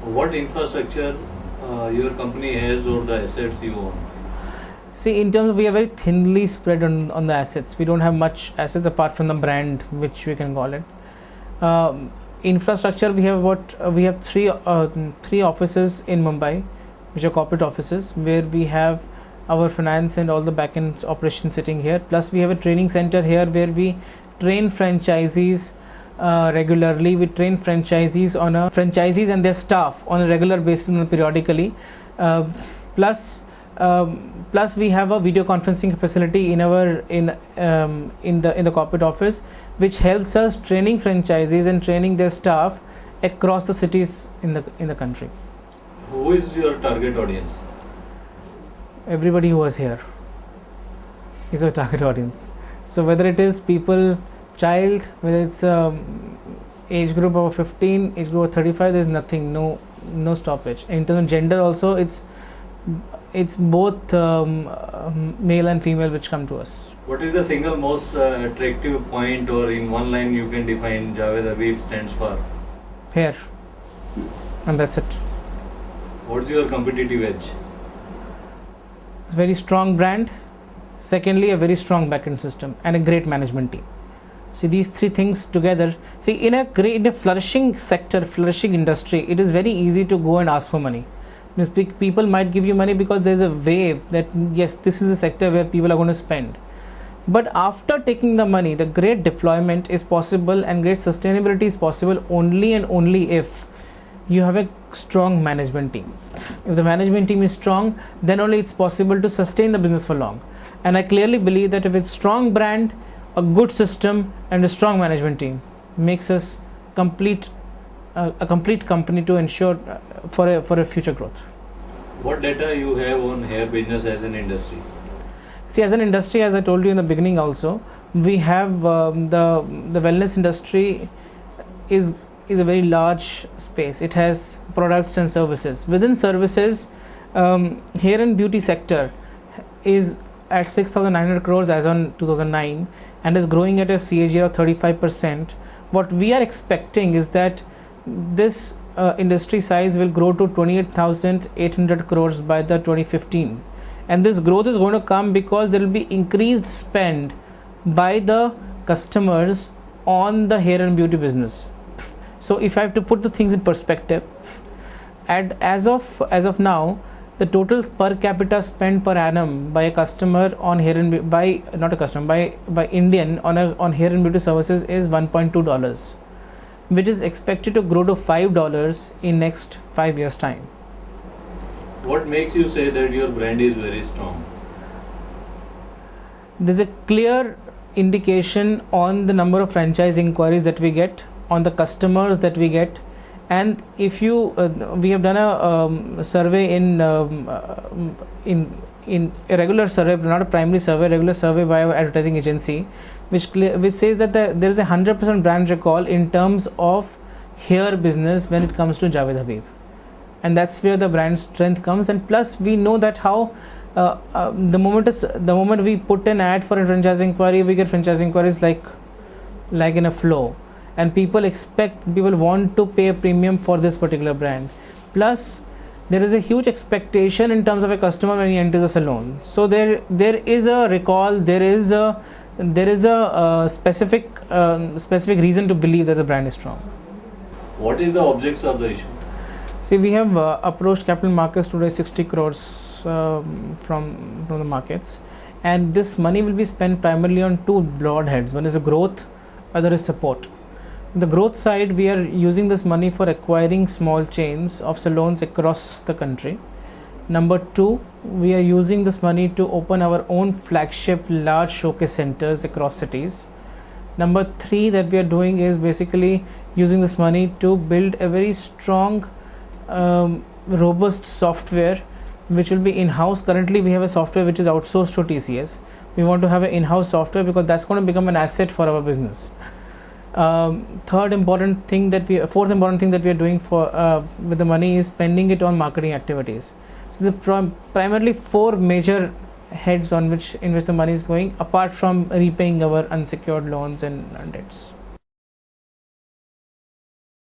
What infrastructure your company has or the assets you own? See, in terms of, we are very thinly spread on the assets. We don't have much assets apart from the brand, which we can call it. Infrastructure, we have three offices in Mumbai, which are corporate offices, where we have our finance and all the back-end operations sitting here. Plus, we have a training center here where we train franchisees regularly. We train franchisees and their staff on a regular basis and periodically. Plus we have a video conferencing facility in the corporate office, which helps us training franchisees and training their staff across the cities in the country. Who is your target audience? Everybody who was here is our target audience. So whether it is child, whether it's age group of 15, age group of 35, there's nothing, no stoppage. In terms of gender also, it's both male and female which come to us. What is the single most attractive point, or in one line you can define Javed Habib stands for? Hair, and that's it. What's your competitive edge? Very strong brand. Secondly, a very strong backend system and a great management team. See, these three things together. See, in a flourishing sector, flourishing industry, it is very easy to go and ask for money. People might give you money because there's a wave that yes, this is a sector where people are going to spend. But after taking the money, the great deployment is possible and great sustainability is possible only and only if you have a strong management team. If the management team is strong, then only it's possible to sustain the business for long. And I clearly believe that if it's strong brand, a good system and a strong management team makes us a complete company to ensure for a future growth. What data you have on hair business as an industry? See, as an industry, as I told you in the beginning also, we have the wellness industry is a very large space. It has products and services. Within services, hair and beauty sector is at 6,900 crores as on 2009 and is growing at a CAGR of 35%. What we are expecting is that this industry size will grow to 28,800 crores by the 2015, and this growth is going to come because there will be increased spend by the customers on the hair and beauty business. So if I have to put the things in perspective, as of now, the total per capita spend per annum by a customer on hair and by Indian on hair and beauty services is $1.2, which is expected to grow to $5 in next 5 years time. What makes you say that your brand is very strong? There's a clear indication on the number of franchise inquiries that we get, on the customers that we get, and if you we have done a survey in a regular survey, not a primary survey, regular survey by our advertising agency, which says that there is a 100% brand recall in terms of hair business when it comes to Javed Habib, and that's where the brand strength comes. And plus, we know that how the moment we put an ad for a franchise inquiry, we get franchise inquiries like in a flow, and people want to pay a premium for this particular brand. Plus, there is a huge expectation in terms of a customer when he enters a salon. So there is a recall, there is a specific reason to believe that the brand is strong. What is the objects of the issue? See, we have approached capital markets to raise 60 crores from the markets, and this money will be spent primarily on two broad heads. One is a growth, other is support. On the growth side, we are using this money for acquiring small chains of salons across the country. Number two, we are using this money to open our own flagship large showcase centers across cities. Number three that we are doing is basically using this money to build a very strong, robust software which will be in-house. Currently, we have a software which is outsourced to TCS. We want to have an in-house software because that's going to become an asset for our business. Fourth important thing that we are doing with the money is spending it on marketing activities. So the primarily four major heads in which the money is going, apart from repaying our unsecured loans and debts.